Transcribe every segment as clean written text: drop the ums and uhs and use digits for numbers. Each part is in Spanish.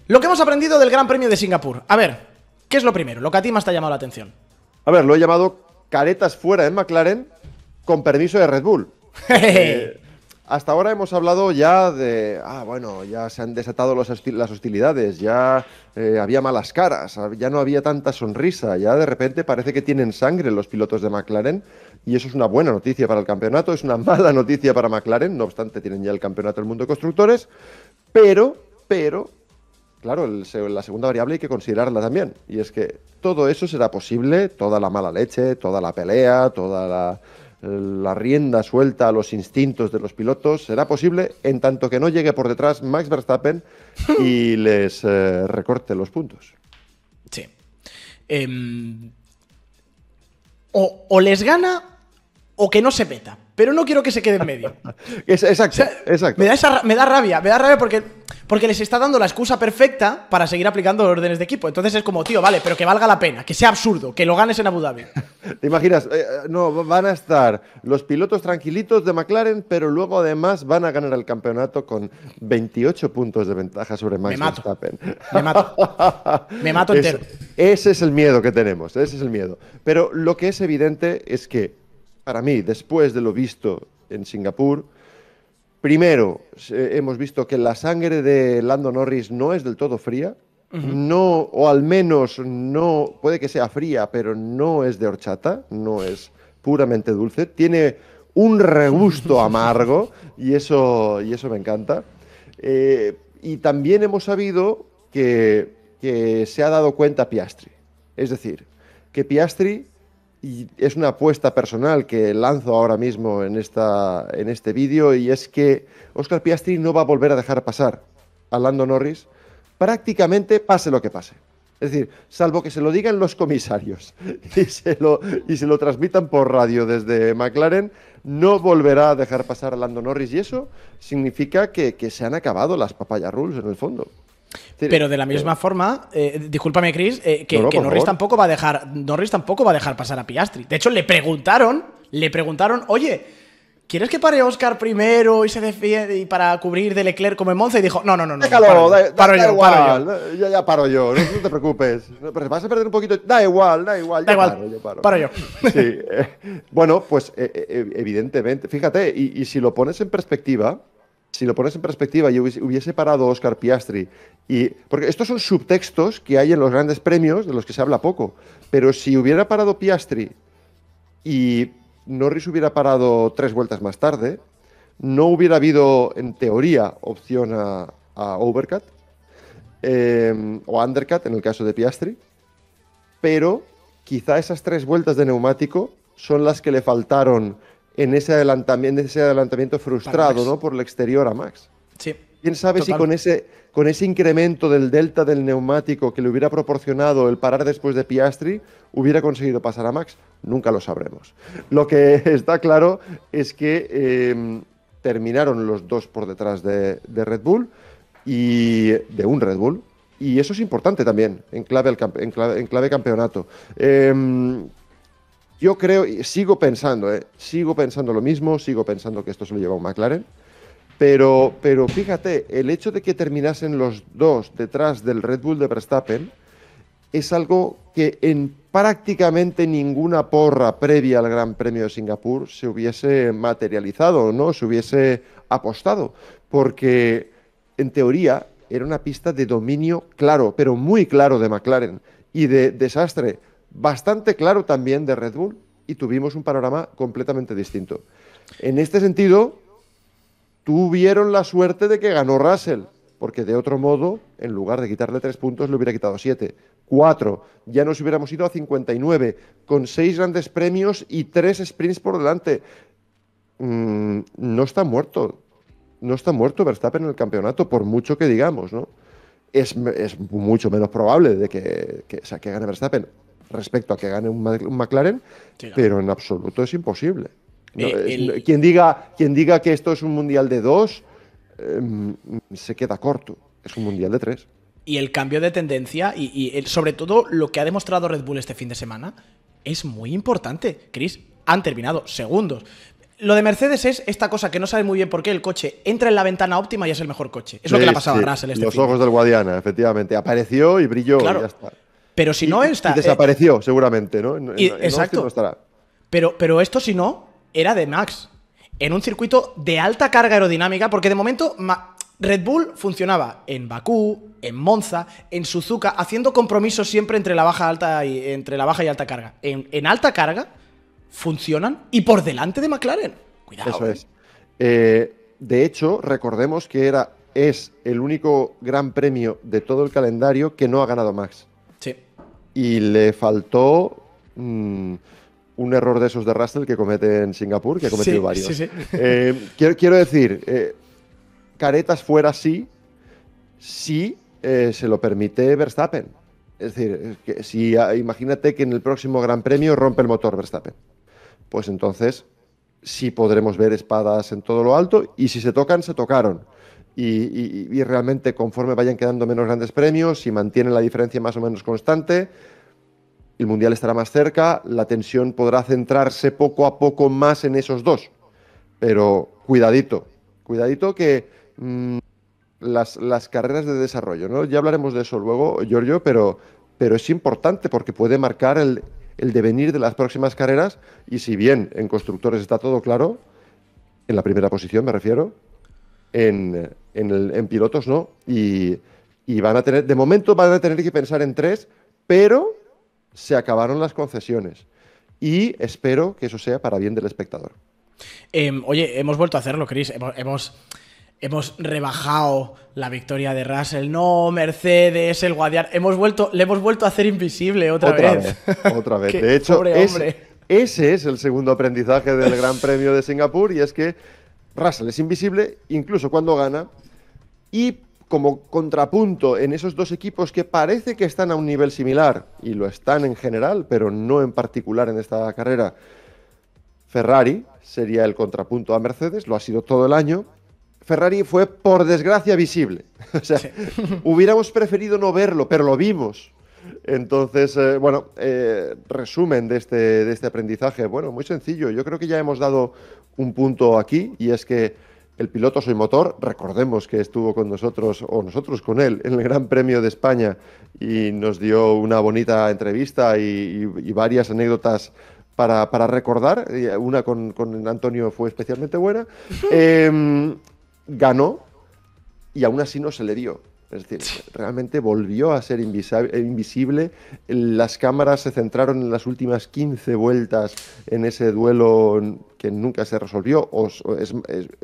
Lo que hemos aprendido del Gran Premio de Singapur. A ver, ¿qué es lo primero? Lo que a ti más te ha llamado la atención. A ver, lo he llamado caretas fuera en McLaren con permiso de Red Bull. Hasta ahora hemos hablado ya de, bueno, ya se han desatado las hostilidades, ya había malas caras, ya no había tanta sonrisa, ya de repente parece que tienen sangre los pilotos de McLaren y eso es una buena noticia para el campeonato, es una mala noticia para McLaren, no obstante tienen ya el campeonato del mundo de constructores, pero, claro, la segunda variable hay que considerarla también, y es que todo eso será posible, toda la mala leche, toda la pelea, toda la rienda suelta a los instintos de los pilotos, será posible en tanto que no llegue por detrás Max Verstappen y les recorte los puntos. Sí. O les gana o que no se meta, pero no quiero que se quede en medio. Exacto, O sea, exacto. Me da rabia porque les está dando la excusa perfecta para seguir aplicando los órdenes de equipo. Entonces es como, tío, vale, pero que valga la pena, que sea absurdo, que lo ganes en Abu Dhabi. ¿Te imaginas? No, van a estar los pilotos tranquilitos de McLaren, pero luego además van a ganar el campeonato con 28 puntos de ventaja sobre Max Verstappen. Me mato entero. Ese es el miedo que tenemos, ese es el miedo. Pero lo que es evidente es que, para mí, después de lo visto en Singapur, primero, hemos visto que la sangre de Lando Norris no es del todo fría, no, o al menos no, puede que sea fría, pero no es de horchata, no es puramente dulce, tiene un regusto amargo y eso me encanta. Y también hemos sabido que se ha dado cuenta Piastri, es decir, que Piastri, y es una apuesta personal que lanzo ahora mismo en este vídeo, y es que Oscar Piastri no va a volver a dejar pasar a Lando Norris prácticamente pase lo que pase. Es decir, salvo que se lo digan los comisarios y se lo transmitan por radio desde McLaren, no volverá a dejar pasar a Lando Norris, y eso significa que se han acabado las papaya rules en el fondo. Pero de la misma forma, discúlpame, Chris, que Norris tampoco va a dejar pasar a Piastri. De hecho, le preguntaron, oye, ¿quieres que pare Oscar primero y se defiende y para cubrir de Leclerc como en Monza? Y dijo, no. Déjalo, paro yo. Ya paro yo, no te preocupes. Pero vas a perder un poquito. Da igual, paro yo. Sí, bueno, pues evidentemente, fíjate, y si lo pones en perspectiva. Si lo pones en perspectiva y hubiese parado Oscar Piastri, porque estos son subtextos que hay en los grandes premios de los que se habla poco, pero si hubiera parado Piastri y Norris hubiera parado 3 vueltas más tarde, no hubiera habido, en teoría, opción a overcut o undercut en el caso de Piastri, pero quizá esas 3 vueltas de neumático son las que le faltaron en ese adelantamiento frustrado, ¿no?, por el exterior a Max. Sí. ¿Quién sabe si con ese incremento del delta del neumático que le hubiera proporcionado el parar después de Piastri hubiera conseguido pasar a Max? Nunca lo sabremos. Lo que está claro es que terminaron los dos por detrás de Red Bull y de un Red Bull, y eso es importante también en clave campeonato. Yo creo, y sigo pensando lo mismo, sigo pensando que esto se lo lleva un McLaren, pero fíjate, el hecho de que terminasen los dos detrás del Red Bull de Verstappen es algo que en prácticamente ninguna porra previa al Gran Premio de Singapur se hubiese materializado, ¿no? Se hubiese apostado, porque en teoría era una pista de dominio claro, pero muy claro de McLaren, y de desastre bastante claro también de Red Bull, y tuvimos un panorama completamente distinto. En este sentido, tuvieron la suerte de que ganó Russell, porque de otro modo, en lugar de quitarle 3 puntos, le hubiera quitado 7, 4, ya nos hubiéramos ido a 59, con 6 grandes premios y 3 sprints por delante. No está muerto Verstappen en el campeonato, por mucho que digamos, ¿no? Es mucho menos probable de que gane Verstappen respecto a que gane un McLaren, sí, no. Pero en absoluto es imposible. No, quien diga que esto es un mundial de 2 se queda corto. Es un mundial de 3. Y el cambio de tendencia y sobre todo lo que ha demostrado Red Bull este fin de semana es muy importante. Chris, han terminado segundos. Lo de Mercedes es esta cosa que no sabe muy bien por qué el coche entra en la ventana óptima y es el mejor coche. Es lo que le ha pasado a Russell Los ojos del Guadiana, efectivamente. Apareció y brilló y ya está. Pero si no está... Y desapareció, seguramente, ¿no? Exacto. No estará. Pero esto, si no, era de Max. En un circuito de alta carga aerodinámica, porque de momento Red Bull funcionaba en Bakú, en Monza, en Suzuka, haciendo compromisos siempre entre la baja y alta carga. En alta carga funcionan y por delante de McLaren. Cuidado. Eso es. De hecho, recordemos que es el único gran premio de todo el calendario que no ha ganado Max. Sí. Y le faltó un error de esos de Russell que comete en Singapur, que ha cometido varios. Sí. Quiero decir, caretas fuera sí se lo permite Verstappen. Es decir, imagínate que en el próximo Gran Premio rompe el motor Verstappen. Pues entonces sí podremos ver espadas en todo lo alto, y si se tocan, se tocaron. Y realmente, conforme vayan quedando menos grandes premios, si mantienen la diferencia más o menos constante, el Mundial estará más cerca, la tensión podrá centrarse poco a poco más en esos dos. Pero cuidadito que las carreras de desarrollo, ¿no? Ya hablaremos de eso luego, Giorgio, pero es importante porque puede marcar el devenir de las próximas carreras, y si bien en constructores está todo claro, en la primera posición me refiero, en pilotos no, y van a tener, de momento van a tener que pensar en 3, pero se acabaron las concesiones y espero que eso sea para bien del espectador. Oye, hemos vuelto a hacerlo, Chris. Hemos rebajado la victoria de Russell. No, Mercedes, el Guadiana. Le hemos vuelto a hacer invisible otra vez. Otra vez. De hecho, ese es el segundo aprendizaje del Gran Premio de Singapur, y es que Russell es invisible incluso cuando gana, y como contrapunto en esos dos equipos que parece que están a un nivel similar, y lo están en general, pero no en particular en esta carrera, Ferrari sería el contrapunto a Mercedes, lo ha sido todo el año. Ferrari fue, por desgracia, visible. O sea, hubiéramos preferido no verlo, pero lo vimos. Entonces, resumen de este aprendizaje. Bueno, muy sencillo. Yo creo que ya hemos dado un punto aquí, y es que el piloto soy motor. Recordemos que estuvo con nosotros, o nosotros con él, en el Gran Premio de España, y nos dio una bonita entrevista y varias anécdotas para recordar. Una con Antonio fue especialmente buena. Ganó y aún así no se le dio. Es decir, realmente volvió a ser invisible. Las cámaras se centraron en las últimas 15 vueltas en ese duelo que nunca se resolvió,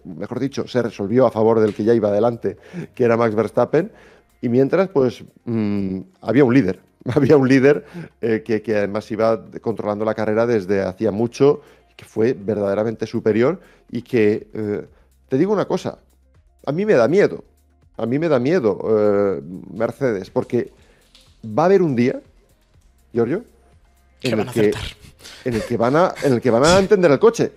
mejor dicho, se resolvió a favor del que ya iba adelante, que era Max Verstappen. Y mientras, pues, había un líder. Había un líder que además iba controlando la carrera desde hacía mucho, que fue verdaderamente superior, y que, te digo una cosa, a mí me da miedo. A mí me da miedo Mercedes, porque va a haber un día, Giorgio, en el que van a entender el coche.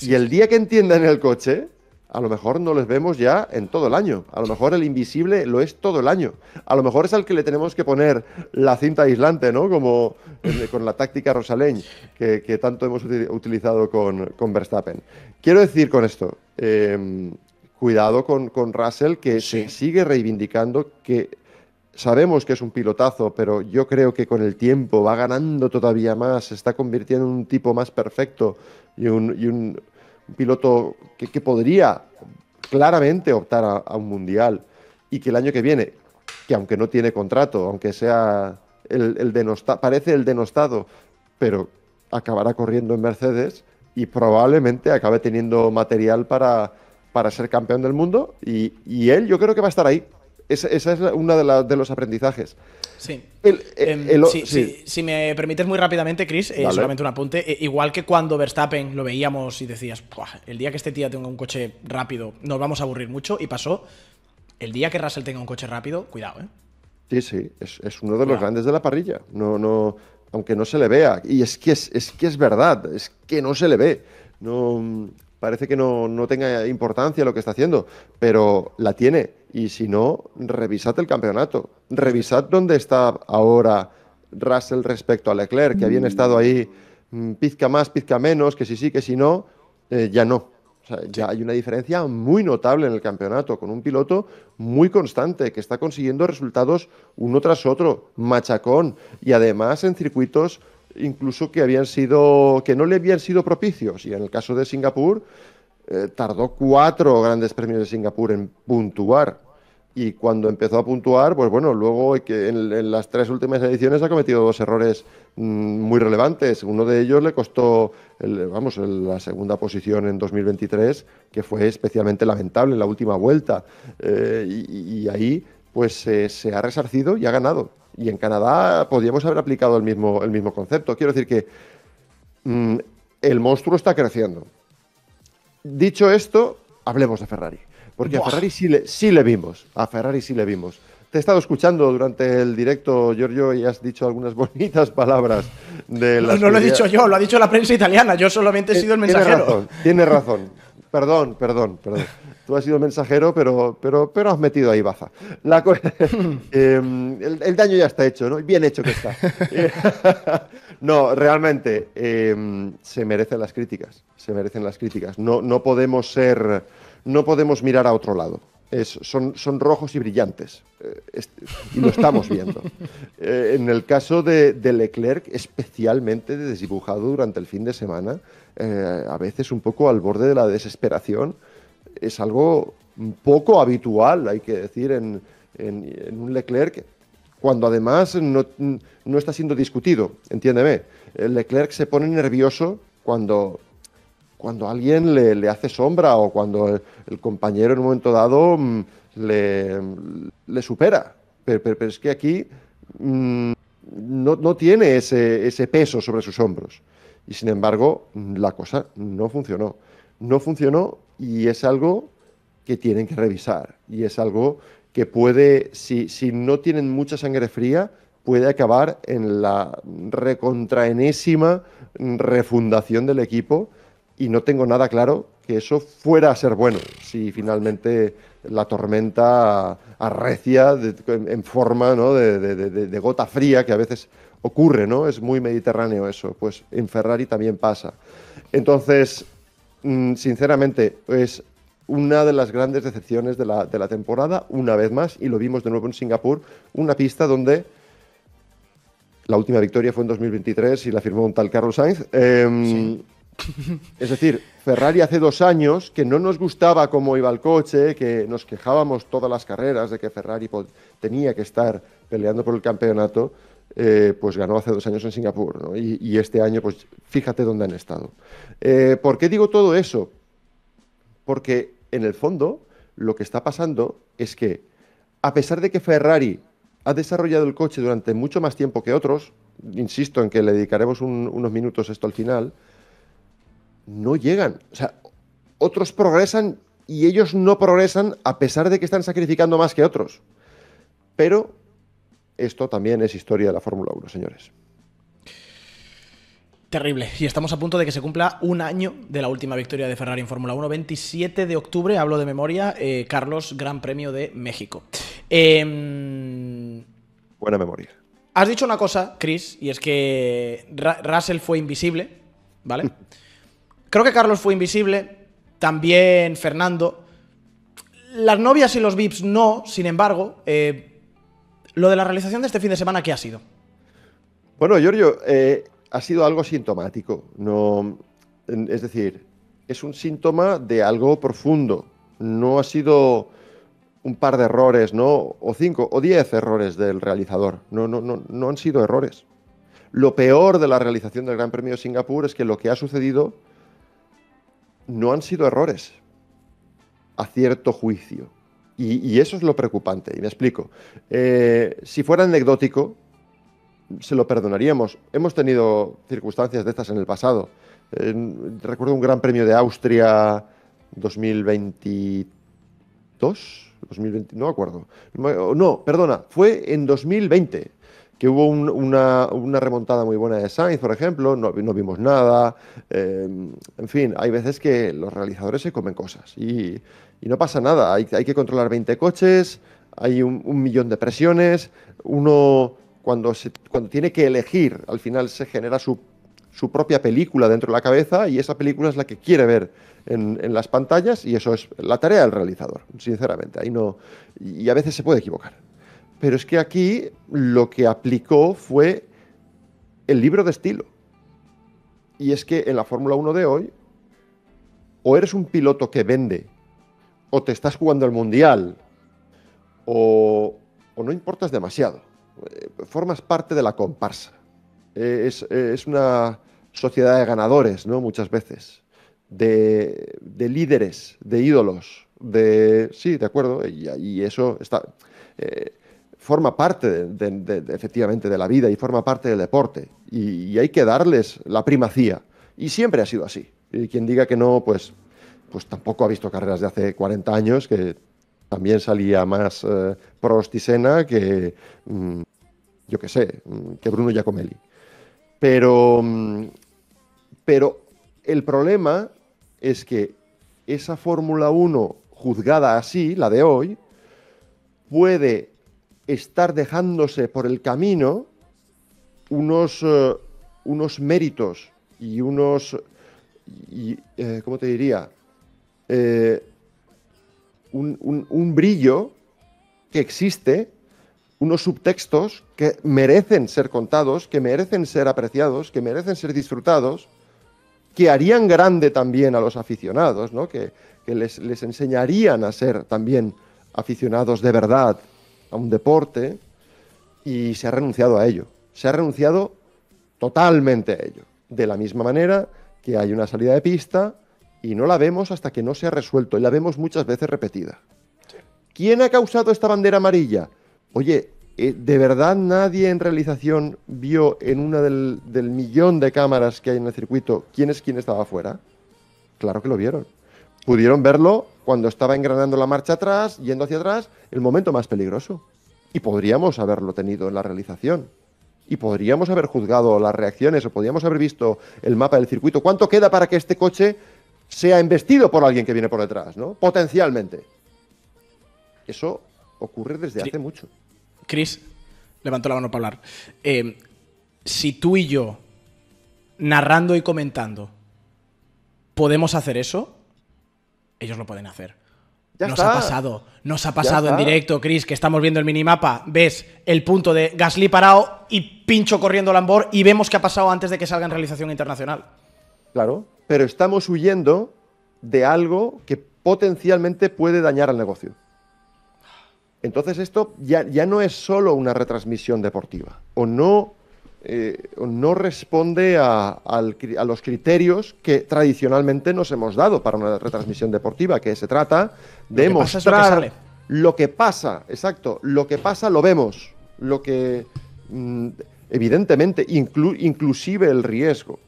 Y el día que entiendan el coche, a lo mejor no les vemos ya en todo el año. A lo mejor el invisible lo es todo el año. A lo mejor es al que le tenemos que poner la cinta aislante, ¿no? Como con la táctica Rosalain, que tanto hemos utilizado con Verstappen. Quiero decir con esto, cuidado con Russell, que se sigue reivindicando, que sabemos que es un pilotazo, pero yo creo que con el tiempo va ganando todavía más, se está convirtiendo en un tipo más perfecto y un piloto que podría claramente optar a un mundial, y que el año que viene, que aunque no tiene contrato, aunque sea parece el denostado, pero acabará corriendo en Mercedes y probablemente acabe teniendo material para ser campeón del mundo, y él yo creo que va a estar ahí. Esa es una de los aprendizajes. Sí. Si me permites muy rápidamente, Chris, solamente un apunte. Igual que cuando Verstappen lo veíamos y decías, el día que este tío tenga un coche rápido nos vamos a aburrir mucho, y pasó. El día que Russell tenga un coche rápido, cuidado, ¿eh? Sí, es uno de los grandes de la parrilla. No, aunque no se le vea. Y es que es verdad, es que no se le ve. No, parece que no tenga importancia lo que está haciendo, pero la tiene. Y si no, revisad el campeonato. Revisad dónde está ahora Russell respecto a Leclerc, que habían estado ahí pizca más, pizca menos, que si sí, que si no. ya no. O sea, ya hay una diferencia muy notable en el campeonato, con un piloto muy constante, que está consiguiendo resultados uno tras otro, machacón, y además en circuitos incluso que no le habían sido propicios. Y en el caso de Singapur, tardó 4 grandes premios de Singapur en puntuar. Y cuando empezó a puntuar, pues bueno, luego en las 3 últimas ediciones ha cometido 2 errores muy relevantes. Uno de ellos le costó la segunda posición en 2023, que fue especialmente lamentable en la última vuelta. Y ahí pues se ha resarcido y ha ganado. Y en Canadá podríamos haber aplicado el mismo concepto. Quiero decir que el monstruo está creciendo. Dicho esto, hablemos de Ferrari. Porque a Ferrari sí le vimos. A Ferrari sí le vimos. Te he estado escuchando durante el directo, Giorgio, y has dicho algunas bonitas palabras de No lo he dicho yo, lo ha dicho la prensa italiana. Yo solamente he sido el mensajero. Tienes razón. Perdón. Tú has sido el mensajero, pero has metido ahí baza. El daño ya está hecho, ¿no? Bien hecho que está. No, realmente se merecen las críticas. Se merecen las críticas. No podemos mirar a otro lado. Son rojos y brillantes. Y lo estamos viendo. En el caso de Leclerc, especialmente desdibujado durante el fin de semana, a veces un poco al borde de la desesperación, es algo un poco habitual, hay que decir, en un Leclerc, cuando además no está siendo discutido, entiéndeme. El Leclerc se pone nervioso cuando alguien le hace sombra o cuando el compañero en un momento dado le supera. Pero es que aquí no tiene ese peso sobre sus hombros. Y sin embargo, la cosa no funcionó. No funcionó y es algo que tienen que revisar. Y es algo que puede, si no tienen mucha sangre fría, puede acabar en la recontraenésima refundación del equipo. Y no tengo nada claro que eso fuera a ser bueno, si finalmente la tormenta arrecia en forma, ¿no?, de gota fría, que a veces ocurre, ¿no? Es muy mediterráneo eso. Pues en Ferrari también pasa. Entonces, sinceramente, es una de las grandes decepciones de la temporada, una vez más, y lo vimos de nuevo en Singapur, una pista donde la última victoria fue en 2023 y la firmó un tal Carlos Sainz. Sí. Es decir, Ferrari hace 2 años que no nos gustaba cómo iba el coche, que nos quejábamos todas las carreras de que Ferrari tenía que estar peleando por el campeonato, pues ganó hace 2 años en Singapur, ¿no? Y este año, pues fíjate dónde han estado. ¿Por qué digo todo eso? Porque en el fondo lo que está pasando es que, a pesar de que Ferrari ha desarrollado el coche durante mucho más tiempo que otros, insisto en que le dedicaremos unos minutos a esto al final, no llegan. O sea, otros progresan y ellos no progresan a pesar de que están sacrificando más que otros. Pero esto también es historia de la Fórmula 1, señores. Terrible. Y estamos a punto de que se cumpla 1 año de la última victoria de Ferrari en Fórmula 1. 27 de octubre, hablo de memoria, Carlos, Gran Premio de México. Buena memoria. Has dicho una cosa, Chris, y es que Russell fue invisible, ¿vale? Creo que Carlos fue invisible, también Fernando. Las novias y los VIPs no, sin embargo. Lo de la realización de este fin de semana, ¿qué ha sido? Bueno, Giorgio, ha sido algo sintomático. No, es decir, es un síntoma de algo profundo. No ha sido un par de errores, ¿no? O 5 o 10 errores del realizador. No han sido errores. Lo peor de la realización del Gran Premio de Singapur es que lo que ha sucedido no han sido errores, a cierto juicio. Y eso es lo preocupante, y me explico. Si fuera anecdótico, se lo perdonaríamos. Hemos tenido circunstancias de estas en el pasado. Recuerdo un Gran Premio de Austria 2022, 2020, no me acuerdo. No, perdona, fue en 2020. Que hubo una remontada muy buena de Sainz, por ejemplo, no vimos nada. En fin, hay veces que los realizadores se comen cosas y no pasa nada. Hay que controlar 20 coches, hay un millón de presiones. Uno, cuando tiene que elegir, al final se genera su su propia película dentro de la cabeza y esa película es la que quiere ver en las pantallas y eso es la tarea del realizador, sinceramente. Ahí no, y a veces se puede equivocar. Pero es que aquí lo que aplicó fue el libro de estilo. Y es que en la Fórmula 1 de hoy, o eres un piloto que vende, o te estás jugando el Mundial, o no importas demasiado. Formas parte de la comparsa. Es una sociedad de ganadores, ¿no? Muchas veces. De líderes, de ídolos, sí, de acuerdo, y eso está... forma parte efectivamente de la vida y forma parte del deporte. Y hay que darles la primacía. Y siempre ha sido así. Y quien diga que no, pues tampoco ha visto carreras de hace 40 años, que también salía más Prost y Senna que, yo qué sé, que Bruno Giacomelli. Pero el problema es que esa Fórmula 1 juzgada así, la de hoy, puede estar dejándose por el camino unos méritos y ¿cómo te diría? Un brillo que existe, unos subtextos que merecen ser contados, que merecen ser apreciados, que merecen ser disfrutados, que harían grande también a los aficionados, ¿no? Que les enseñarían a ser también aficionados de verdad a un deporte, y se ha renunciado a ello. Se ha renunciado totalmente a ello. De la misma manera que hay una salida de pista y no la vemos hasta que no se ha resuelto, y la vemos muchas veces repetida. Sí. ¿Quién ha causado esta bandera amarilla? Oye, ¿de verdad nadie en realización vio en una del millón de cámaras que hay en el circuito quién estaba afuera? Claro que lo vieron. Pudieron verlo cuando estaba engranando la marcha atrás, yendo hacia atrás, el momento más peligroso. Y podríamos haberlo tenido en la realización. Y podríamos haber juzgado las reacciones, o podríamos haber visto el mapa del circuito. ¿Cuánto queda para que este coche sea embestido por alguien que viene por detrás, ¿no? Potencialmente. Eso ocurre desde hace mucho. Chris, levantó la mano para hablar. Si tú y yo, narrando y comentando, podemos hacer eso, ellos lo pueden hacer. Nos ha pasado en directo, Chris, que estamos viendo el minimapa, ves el punto de Gasly parado y Pincho corriendo Lambor y vemos qué ha pasado antes de que salga en realización internacional. Claro, pero estamos huyendo de algo que potencialmente puede dañar al negocio. Entonces esto ya no es solo una retransmisión deportiva, o no responde a los criterios que tradicionalmente nos hemos dado para una retransmisión deportiva, que se trata de mostrar lo que pasa, exacto, lo que pasa lo vemos, lo que evidentemente inclusive el riesgo,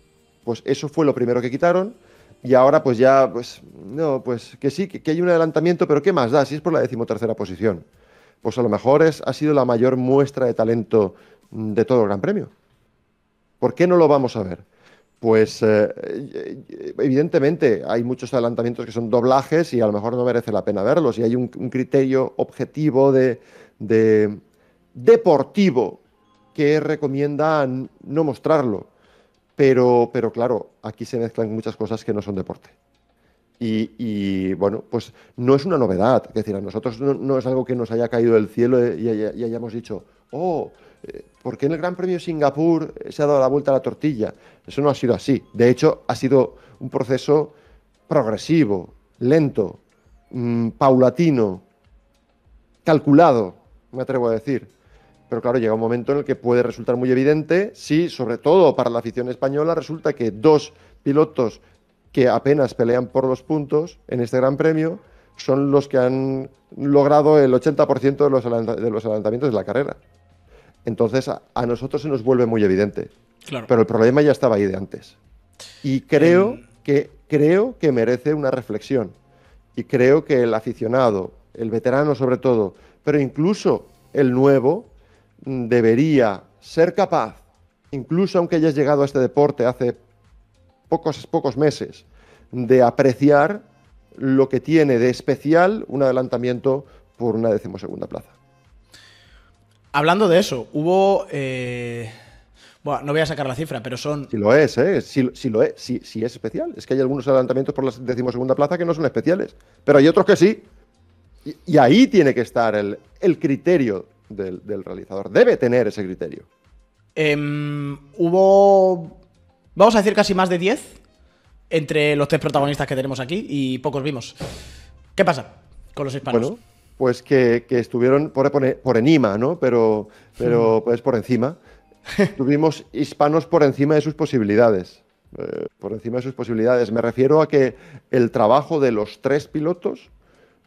pues eso fue lo primero que quitaron. Y ahora pues ya, pues no, pues que sí, que hay un adelantamiento, pero ¿qué más da? Si es por la 13ª posición. Pues a lo mejor ha sido la mayor muestra de talento de todo el Gran Premio. ¿Por qué no lo vamos a ver? Pues evidentemente hay muchos adelantamientos que son doblajes y a lo mejor no merece la pena verlos. Y hay un criterio objetivo deportivo que recomienda no mostrarlo. Pero claro, aquí se mezclan muchas cosas que no son deporte. Y bueno, pues no es una novedad. Es decir, a nosotros no es algo que nos haya caído del cielo y hayamos dicho, ¿por qué en el Gran Premio de Singapur se ha dado la vuelta a la tortilla? Eso no ha sido así. De hecho, ha sido un proceso progresivo, lento, paulatino, calculado, me atrevo a decir. Pero claro, llega un momento en el que puede resultar muy evidente si, sobre todo para la afición española, resulta que dos pilotos que apenas pelean por los puntos en este Gran Premio son los que han logrado el 80% de los adelantamientos de la carrera. Entonces, a nosotros se nos vuelve muy evidente. Claro. Pero el problema ya estaba ahí de antes. Y creo que merece una reflexión. Y creo que el aficionado, el veterano sobre todo, pero incluso el nuevo, debería ser capaz, incluso aunque hayas llegado a este deporte hace pocos meses, de apreciar lo que tiene de especial un adelantamiento por una 12ª plaza. Hablando de eso, hubo Bueno, no voy a sacar la cifra, pero son... Si lo es, ¿eh? Si lo es, si es especial. Es que hay algunos adelantamientos por la 12ª plaza que no son especiales, pero hay otros que sí. Y ahí tiene que estar el criterio del realizador. Debe tener ese criterio. Hubo, vamos a decir, casi más de 10 entre los 3 protagonistas que tenemos aquí y pocos vimos. ¿Qué pasa con los hispanos? Bueno, pues que estuvieron por encima, ¿no? Pero pues por encima. Tuvimos hispanos por encima de sus posibilidades. Por encima de sus posibilidades. Me refiero a que el trabajo de los 3 pilotos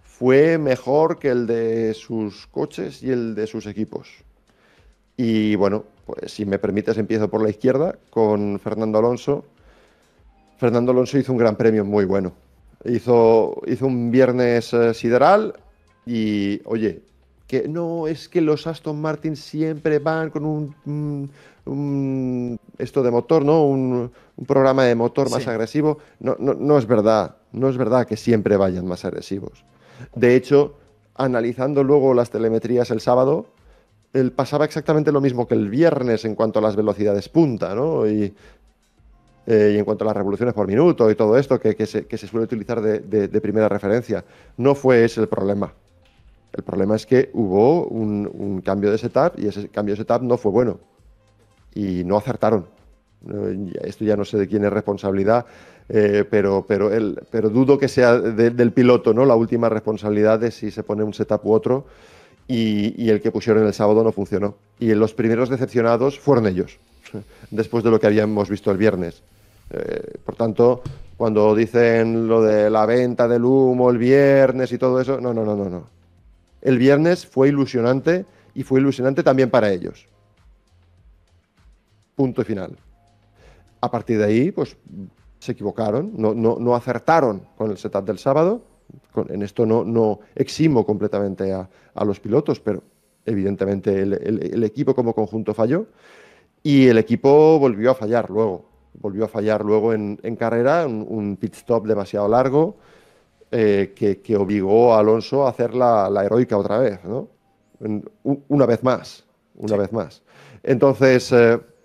fue mejor que el de sus coches y el de sus equipos. Y bueno, pues si me permites empiezo por la izquierda con Fernando Alonso. Fernando Alonso hizo un gran premio muy bueno. Hizo un viernes sideral y, oye, que no es que los Aston Martin siempre van con esto de motor, ¿no? Un programa de motor más agresivo. No es verdad. No es verdad que siempre vayan más agresivos. De hecho, analizando luego las telemetrías el sábado, pasaba exactamente lo mismo que el viernes en cuanto a las velocidades punta, ¿no? Y en cuanto a las revoluciones por minuto y todo esto que se suele utilizar de primera referencia. No fue ese el problema. El problema es que hubo un cambio de setup y ese cambio de setup no fue bueno. Y no acertaron. Esto ya no sé de quién es responsabilidad, pero dudo que sea del piloto, ¿no? La última responsabilidad de si se pone un setup u otro. Y el que pusieron el sábado no funcionó. Y los primeros decepcionados fueron ellos, después de lo que habíamos visto el viernes. Por tanto, cuando dicen lo de la venta del humo el viernes y todo eso, no. El viernes fue ilusionante y fue ilusionante también para ellos. Punto y final. A partir de ahí, pues se equivocaron, no acertaron con el setup del sábado. En esto no eximo completamente a los pilotos, pero evidentemente el equipo como conjunto falló y el equipo volvió a fallar luego. Volvió a fallar luego en carrera, un pit stop demasiado largo que obligó a Alonso a hacer la heroica otra vez, ¿no? Una vez más. Entonces,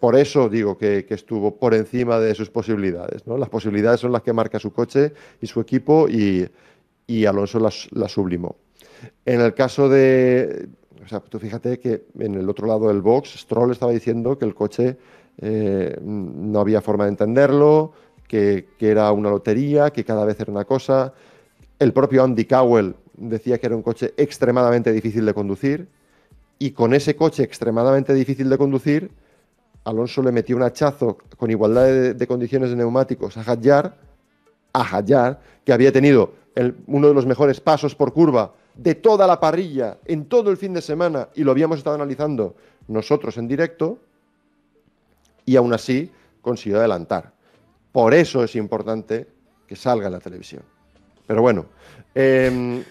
por eso digo que estuvo por encima de sus posibilidades, ¿no? Las posibilidades son las que marca su coche y su equipo y Alonso las sublimó. En el caso de... O sea, tú fíjate que en el otro lado del box, Stroll estaba diciendo que el coche no había forma de entenderlo, que era una lotería, que cada vez era una cosa. El propio Andy Cowell decía que era un coche extremadamente difícil de conducir y con ese coche extremadamente difícil de conducir, Alonso le metió un hachazo con igualdad de condiciones de neumáticos a Hadjar, que había tenido uno de los mejores pasos por curva de toda la parrilla en todo el fin de semana y lo habíamos estado analizando nosotros en directo y aún así consiguió adelantar. Por eso es importante que salga en la televisión. Pero bueno. El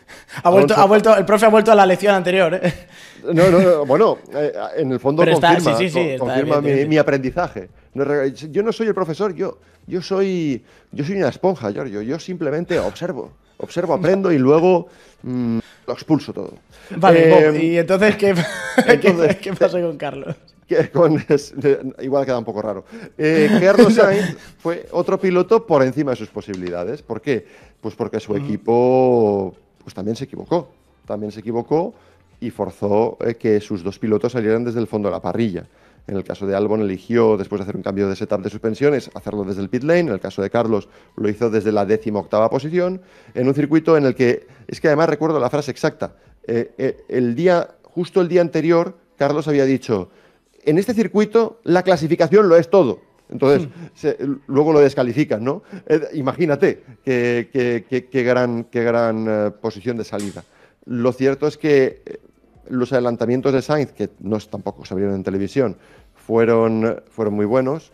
profe ha vuelto a la lección anterior, ¿eh? No, bueno, en el fondo confirma bien. mi aprendizaje. Yo no soy el profesor, yo soy una esponja, Giorgio. Yo simplemente observo, aprendo y luego lo expulso todo. Vale, ¿y entonces qué pasó con Carlos? Igual queda un poco raro. Carlos Sainz fue otro piloto por encima de sus posibilidades. ¿Por qué? Pues porque su equipo pues también se equivocó. Y forzó que sus 2 pilotos salieran desde el fondo de la parrilla. En el caso de Albon eligió, después de hacer un cambio de setup de suspensiones, hacerlo desde el pit lane. En el caso de Carlos lo hizo desde la 18ª posición, en un circuito en el que, es que además recuerdo la frase exacta, justo el día anterior, Carlos había dicho, en este circuito la clasificación lo es todo. Entonces, luego lo descalifican, ¿no? Imagínate qué gran posición de salida. Lo cierto es que los adelantamientos de Sainz, que tampoco se vieron en televisión, fueron muy buenos.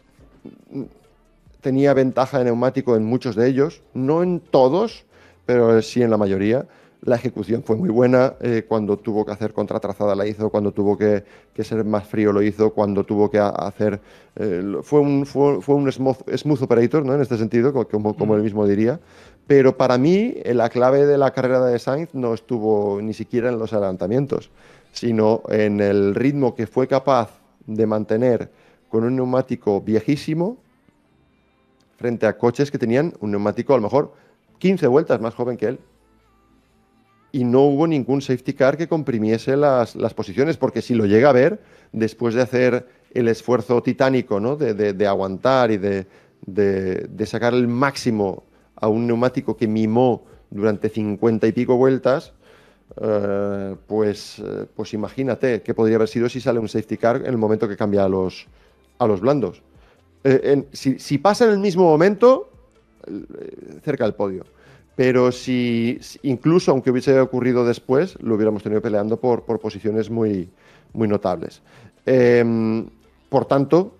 Tenía ventaja de neumático en muchos de ellos, no en todos, pero sí en la mayoría. La ejecución fue muy buena, cuando tuvo que hacer contratrazada la hizo, cuando tuvo que ser más frío lo hizo, cuando tuvo que hacer... fue un smooth operator, ¿no? En este sentido, como él mismo diría. Pero para mí la clave de la carrera de Sainz no estuvo ni siquiera en los adelantamientos, sino en el ritmo que fue capaz de mantener con un neumático viejísimo frente a coches que tenían un neumático a lo mejor 15 vueltas más joven que él. Y no hubo ningún safety car que comprimiese las posiciones, porque si lo llega a ver, después de hacer el esfuerzo titánico, ¿no? de aguantar y de sacar el máximo a un neumático que mimó durante 50 y pico vueltas, pues imagínate qué podría haber sido si sale un safety car en el momento que cambia a los blandos. Si pasa en el mismo momento, cerca del podio. Pero incluso aunque hubiese ocurrido después, lo hubiéramos tenido peleando por posiciones muy, muy notables. Por tanto,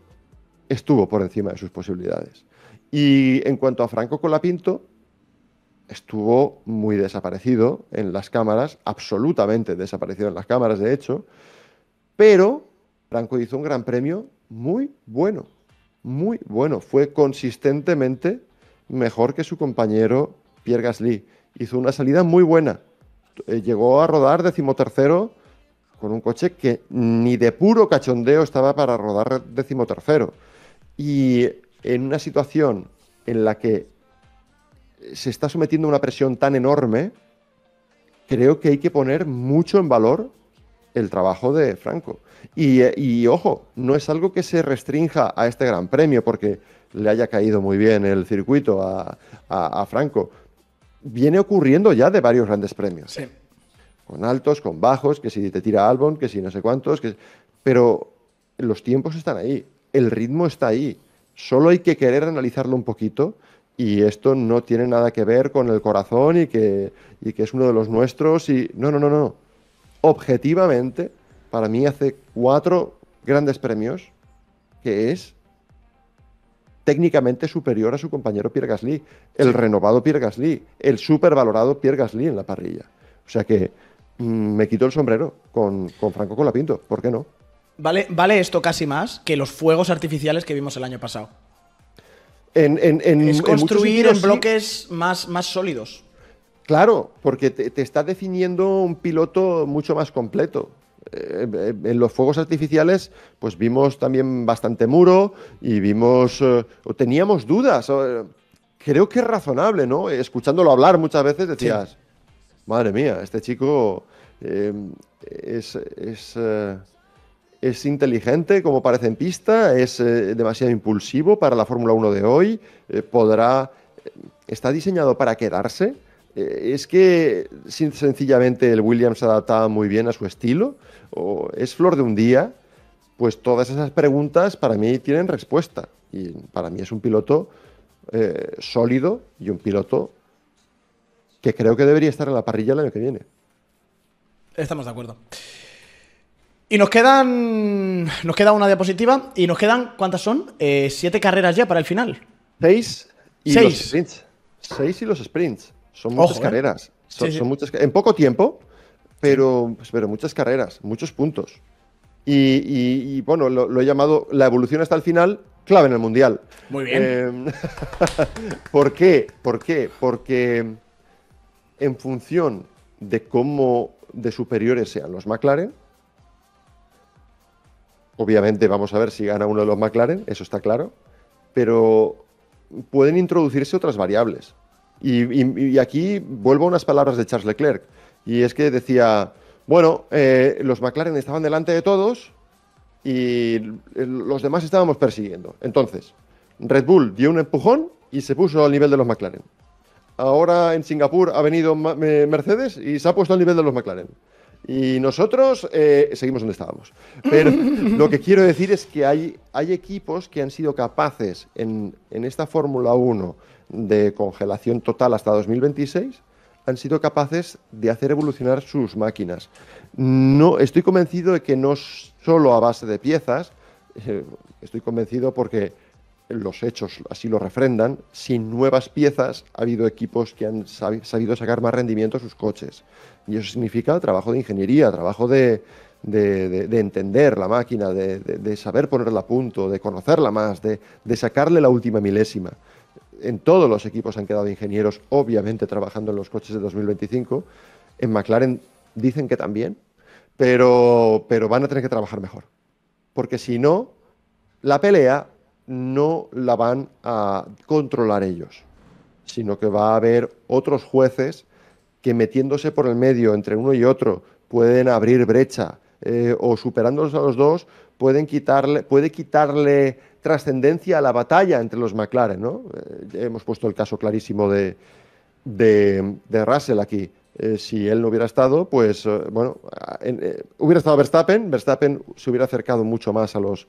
estuvo por encima de sus posibilidades. Y en cuanto a Franco Colapinto, estuvo muy desaparecido en las cámaras, absolutamente desaparecido en las cámaras, de hecho, pero Franco hizo un gran premio muy bueno, muy bueno. Fue consistentemente mejor que su compañero Pierre Gasly. Hizo una salida muy buena. Llegó a rodar 13º con un coche que ni de puro cachondeo estaba para rodar 13º. Y en una situación en la que se está sometiendo a una presión tan enorme, creo que hay que poner mucho en valor el trabajo de Franco. Y ojo, no es algo que se restrinja a este Gran Premio porque le haya caído muy bien el circuito a Franco. Viene ocurriendo ya de varios grandes premios. Sí. Con altos, con bajos, que si te tira Albon, que si no sé cuántos, pero los tiempos están ahí, el ritmo está ahí. Solo hay que querer analizarlo un poquito y esto no tiene nada que ver con el corazón y que es uno de los nuestros. No. Objetivamente, para mí hace 4 grandes premios que es técnicamente superior a su compañero Pierre Gasly, el renovado Pierre Gasly, el supervalorado Pierre Gasly en la parrilla. O sea que me quito el sombrero con Franco Colapinto, ¿por qué no? Vale esto casi más que los fuegos artificiales que vimos el año pasado. Es construir en bloques más sólidos. Claro, porque te está definiendo un piloto mucho más completo. En los fuegos artificiales, pues vimos también bastante muro y teníamos dudas. Creo que es razonable, ¿no? Escuchándolo hablar muchas veces decías, sí, madre mía, este chico es inteligente, como parece en pista, es demasiado impulsivo para la Fórmula 1 de hoy, está diseñado para quedarse. ¿Es que sencillamente el Williams se adaptaba muy bien a su estilo? ¿O es flor de un día? Pues todas esas preguntas para mí tienen respuesta. Y para mí es un piloto sólido y un piloto que creo que debería estar en la parrilla el año que viene. Estamos de acuerdo. Y nos queda una diapositiva y nos quedan, ¿cuántas son? 7 carreras ya para el final. 6 y los sprints. 6 y los sprints. Son muchas carreras. Son muchas, en poco tiempo, pero muchas carreras, muchos puntos. Y bueno, lo he llamado la evolución hasta el final, clave en el Mundial. Muy bien. ¿Por qué? Porque en función de cómo de superiores sean los McLaren, obviamente vamos a ver si gana uno de los McLaren, eso está claro, pero pueden introducirse otras variables. Y aquí vuelvo a unas palabras de Charles Leclerc, y es que decía, bueno, los McLaren estaban delante de todos y los demás estábamos persiguiendo. Entonces, Red Bull dio un empujón y se puso al nivel de los McLaren. Ahora en Singapur ha venido Mercedes y se ha puesto al nivel de los McLaren. Y nosotros seguimos donde estábamos. Pero lo que quiero decir es que hay equipos que han sido capaces en esta Fórmula 1 de congelación total hasta 2026, han sido capaces de hacer evolucionar sus máquinas. No, estoy convencido de que no solo a base de piezas, estoy convencido porque los hechos así lo refrendan, sin nuevas piezas ha habido equipos que han sabido sacar más rendimiento a sus coches. Y eso significa trabajo de ingeniería, trabajo de entender la máquina, de saber ponerla a punto, de conocerla más, de sacarle la última milésima. En todos los equipos han quedado ingenieros, obviamente trabajando en los coches de 2025. En McLaren dicen que también, pero van a tener que trabajar mejor. Porque si no, la pelea no la van a controlar ellos, sino que va a haber otros jueces que metiéndose por el medio entre uno y otro pueden abrir brecha o superándolos a los dos puede quitarle trascendencia a la batalla entre los McLaren, ¿no? Hemos puesto el caso clarísimo de Russell aquí. Si él no hubiera estado, pues bueno, hubiera estado Verstappen se hubiera acercado mucho más a los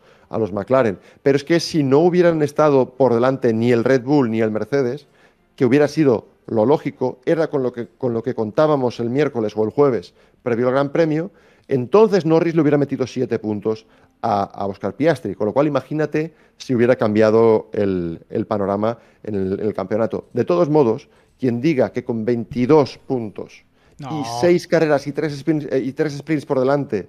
McLaren. Pero es que si no hubieran estado por delante ni el Red Bull ni el Mercedes, que hubiera sido lo lógico, era con lo que contábamos el miércoles o el jueves previo al Gran Premio, entonces Norris le hubiera metido 7 puntos a Oscar Piastri, con lo cual imagínate si hubiera cambiado el panorama en el campeonato. De todos modos, quien diga que con 22 puntos y 6 carreras y 3 sprints por delante,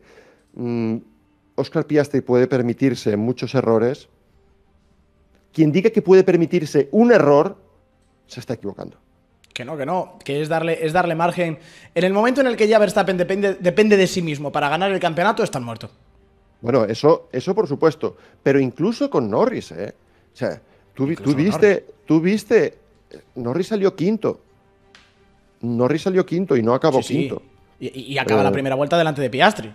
Oscar Piastri puede permitirse muchos errores, quien diga que puede permitirse un error, se está equivocando. Que no, que es darle margen. En el momento en el que ya Verstappen depende de sí mismo para ganar el campeonato, están muertos. Bueno, eso por supuesto, pero incluso con Norris, ¿eh? O sea, tú viste, Norris salió quinto. Norris salió quinto y no acabó quinto. Y acaba la primera vuelta delante de Piastri.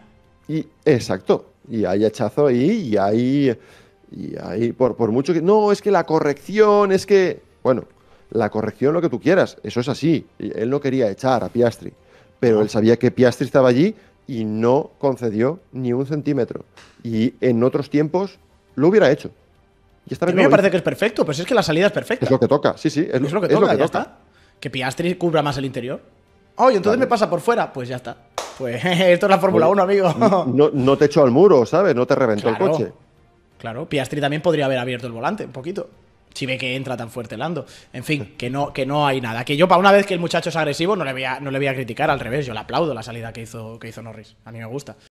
Exacto. Y hay hachazo ahí, y hay por mucho que... No, es que la corrección, es que... Bueno, la corrección, lo que tú quieras, eso es así. Él no quería echar a Piastri, pero él sabía que Piastri estaba allí y no concedió ni un centímetro. Y en otros tiempos lo hubiera hecho. Y a mí me parece que es perfecto, pero si es que la salida es perfecta. Es lo que toca, sí, es lo que toca, ya está. Que Piastri cubra más el interior. Oye, entonces me pasa por fuera. Pues ya está. Pues esto es la Fórmula 1, amigo. No te echó al muro, ¿sabes? No te reventó el coche. Claro, Piastri también podría haber abierto el volante un poquito. Si ve que entra tan fuerte Lando. En fin, que no hay nada. Que yo, para una vez que el muchacho es agresivo, no le voy a criticar, al revés. Yo le aplaudo la salida que hizo Norris. A mí me gusta.